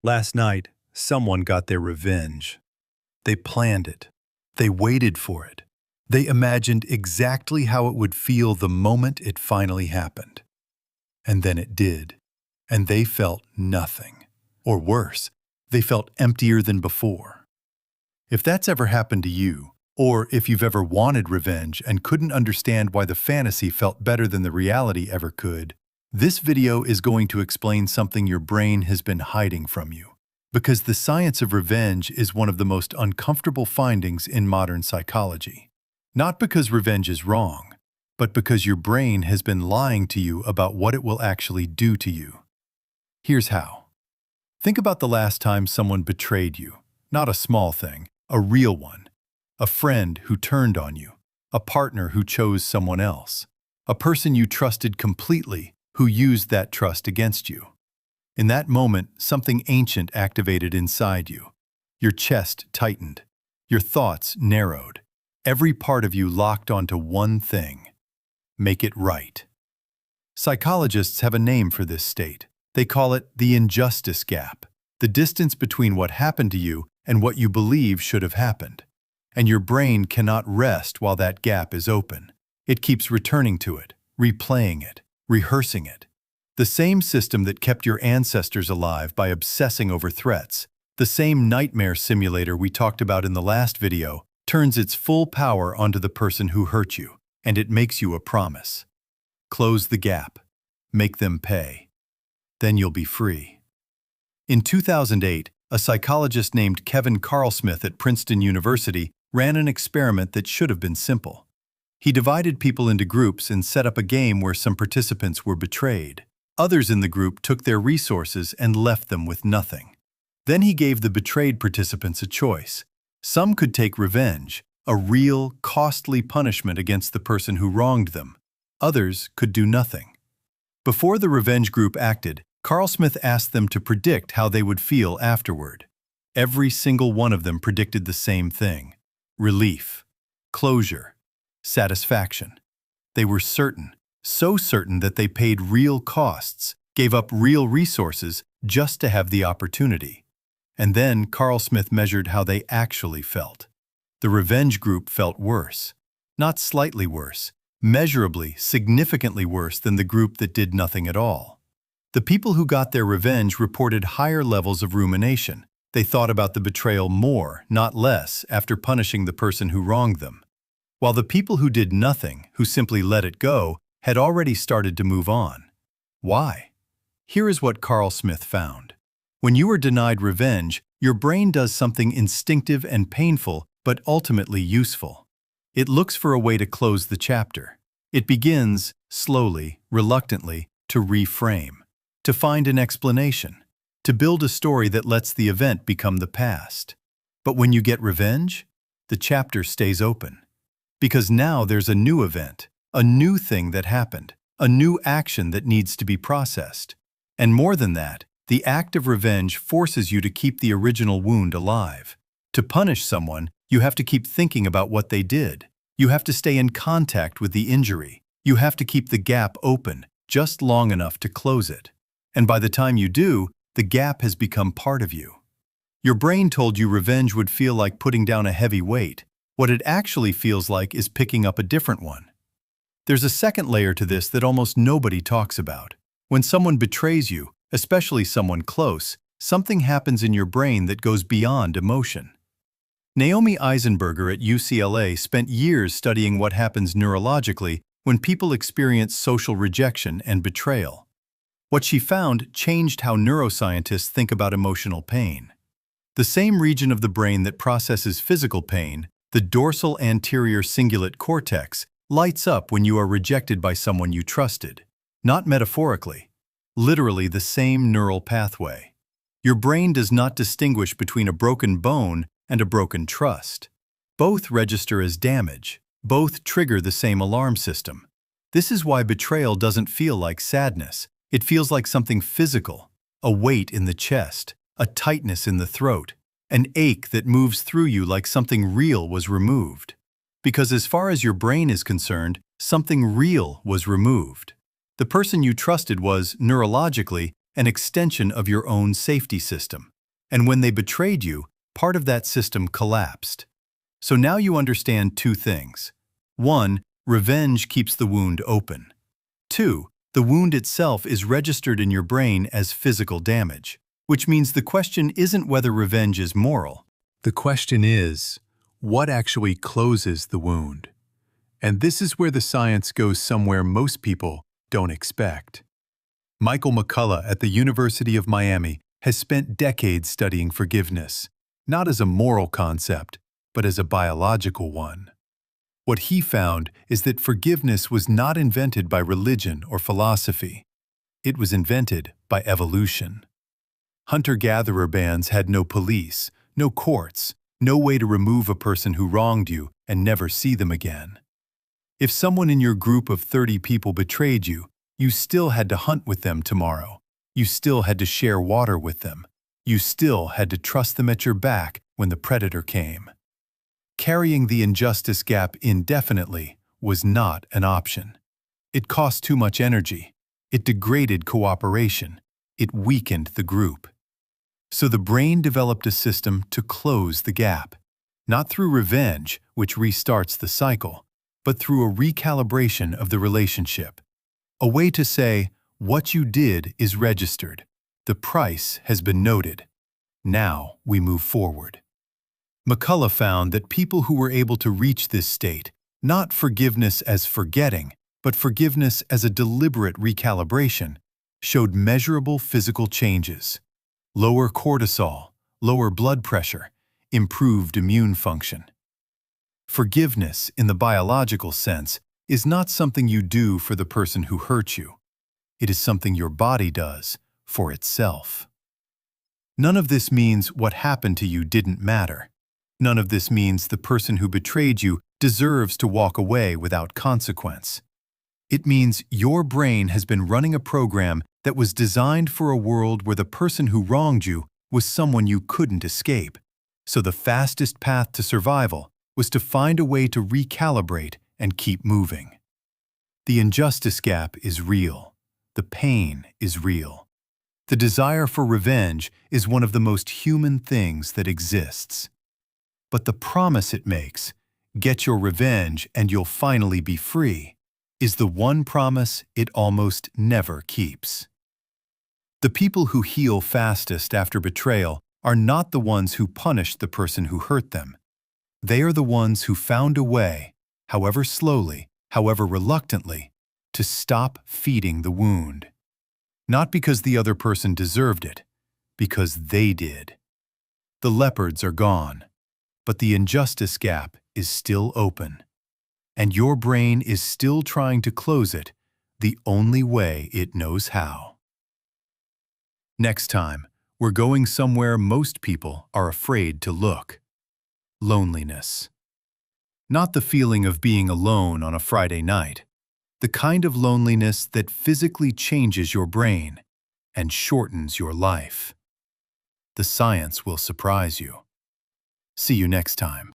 Last night, someone got their revenge. They planned it. They waited for it. They imagined exactly how it would feel the moment it finally happened. And then it did. And they felt nothing. Or worse, they felt emptier than before. If that's ever happened to you, or if you've ever wanted revenge and couldn't understand why the fantasy felt better than the reality ever could, this video is going to explain something your brain has been hiding from you. Because the science of revenge is one of the most uncomfortable findings in modern psychology. Not because revenge is wrong, but because your brain has been lying to you about what it will actually do to you. Here's how. Think about the last time someone betrayed you. Not a small thing, a real one. A friend who turned on you. A partner who chose someone else. A person you trusted completely who used that trust against you. In that moment, something ancient activated inside you. Your chest tightened. Your thoughts narrowed. Every part of you locked onto one thing. Make it right. Psychologists have a name for this state. They call it the injustice gap, the distance between what happened to you and what you believe should have happened. And your brain cannot rest while that gap is open. It keeps returning to it, replaying it, rehearsing it. The same system that kept your ancestors alive by obsessing over threats, the same nightmare simulator we talked about in the last video, turns its full power onto the person who hurt you, and it makes you a promise. Close the gap. Make them pay. Then you'll be free. In 2008, a psychologist named Kevin Carlsmith at Princeton University ran an experiment that should have been simple. He divided people into groups and set up a game where some participants were betrayed. Others in the group took their resources and left them with nothing. Then he gave the betrayed participants a choice. Some could take revenge, a real, costly punishment against the person who wronged them. Others could do nothing. Before the revenge group acted, Carlsmith asked them to predict how they would feel afterward. Every single one of them predicted the same thing: relief, closure, satisfaction. They were certain, so certain that they paid real costs, gave up real resources just to have the opportunity. And then Carlsmith measured how they actually felt. The revenge group felt worse. Not slightly worse, measurably, significantly worse than the group that did nothing at all. The people who got their revenge reported higher levels of rumination. They thought about the betrayal more, not less, after punishing the person who wronged them. While the people who did nothing, who simply let it go, had already started to move on. Why? Here is what Carlsmith found. When you are denied revenge, your brain does something instinctive and painful, but ultimately useful. It looks for a way to close the chapter. It begins, slowly, reluctantly, to reframe, to find an explanation, to build a story that lets the event become the past. But when you get revenge, the chapter stays open. Because now there's a new event, a new thing that happened, a new action that needs to be processed. And more than that, the act of revenge forces you to keep the original wound alive. To punish someone, you have to keep thinking about what they did. You have to stay in contact with the injury. You have to keep the gap open, just long enough to close it. And by the time you do, the gap has become part of you. Your brain told you revenge would feel like putting down a heavy weight. What it actually feels like is picking up a different one. There's a second layer to this that almost nobody talks about. When someone betrays you, especially someone close, something happens in your brain that goes beyond emotion. Naomi Eisenberger at UCLA spent years studying what happens neurologically when people experience social rejection and betrayal. What she found changed how neuroscientists think about emotional pain. The same region of the brain that processes physical pain, the dorsal anterior cingulate cortex, lights up when you are rejected by someone you trusted. Not metaphorically, literally the same neural pathway. Your brain does not distinguish between a broken bone and a broken trust. Both register as damage. Both trigger the same alarm system. This is why betrayal doesn't feel like sadness. It feels like something physical, a weight in the chest, a tightness in the throat, an ache that moves through you like something real was removed. Because as far as your brain is concerned, something real was removed. The person you trusted was, neurologically, an extension of your own safety system. And when they betrayed you, part of that system collapsed. So now you understand two things. 1. Revenge keeps the wound open. 2. The wound itself is registered in your brain as physical damage, which means the question isn't whether revenge is moral. The question is, what actually closes the wound? And this is where the science goes somewhere most people don't expect. Michael McCullough at the University of Miami has spent decades studying forgiveness, not as a moral concept, but as a biological one. What he found is that forgiveness was not invented by religion or philosophy. It was invented by evolution. Hunter-gatherer bands had no police, no courts, no way to remove a person who wronged you and never see them again. If someone in your group of 30 people betrayed you, you still had to hunt with them tomorrow. You still had to share water with them. You still had to trust them at your back when the predator came. Carrying the injustice gap indefinitely was not an option. It cost too much energy. It degraded cooperation. It weakened the group. So the brain developed a system to close the gap, not through revenge, which restarts the cycle, but through a recalibration of the relationship. A way to say, what you did is registered. The price has been noted. Now we move forward. McCullough found that people who were able to reach this state, not forgiveness as forgetting, but forgiveness as a deliberate recalibration, showed measurable physical changes. Lower cortisol, lower blood pressure, improved immune function. Forgiveness, in the biological sense, is not something you do for the person who hurt you. It is something your body does for itself. None of this means what happened to you didn't matter. None of this means the person who betrayed you deserves to walk away without consequence. It means your brain has been running a program that was designed for a world where the person who wronged you was someone you couldn't escape. So the fastest path to survival was to find a way to recalibrate and keep moving. The injustice gap is real. The pain is real. The desire for revenge is one of the most human things that exists. But the promise it makes, get your revenge and you'll finally be free, is the one promise it almost never keeps. The people who heal fastest after betrayal are not the ones who punished the person who hurt them. They are the ones who found a way, however slowly, however reluctantly, to stop feeding the wound. Not because the other person deserved it, because they did. The leopards are gone, but the injustice gap is still open. And your brain is still trying to close it the only way it knows how. Next time, we're going somewhere most people are afraid to look. Loneliness. Not the feeling of being alone on a Friday night. The kind of loneliness that physically changes your brain and shortens your life. The science will surprise you. See you next time.